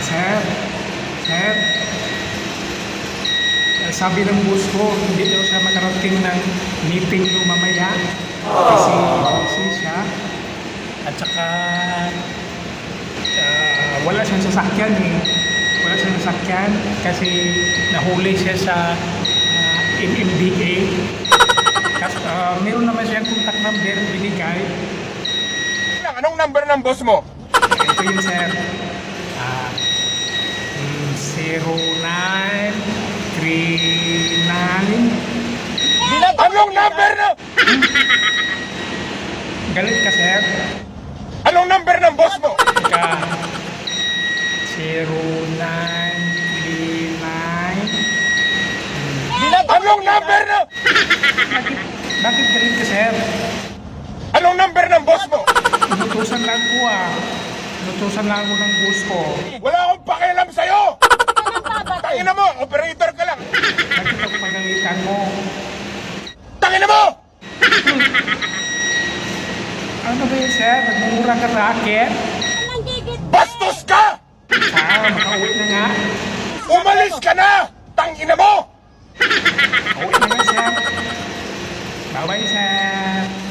Sir, sir, sabi ng boss ko, hindi daw siya makarating ng meeting nyo mamaya. Kasi busy siya. At saka, wala siyang sasakyan eh. Wala siyang sasakyan kasi nahuli siya sa MMDA. Kasi meron naman siyang contact number binigay. Anong number ng boss mo? Ito yun, sir. 0939. Anong number na? Galit ka, sir? Anong number ng boss mo? Ka 0939. Anong number na? Bakit galit ka, sir? Anong number ng boss mo? Inutusan lang ko Inutusan lang ako ng boss ko. Wala akong pakialam sa'yo! Tangina mo, operator ka lang! Bakit ako pagalitan mo? Tangina mo! Ano ba yun, sir? Nagmumura ka sa akin? Bastos ka! Makauwi na nga. Umalis ka na! Tangina mo! Makauwi na nga, sir. Bye-bye, sir.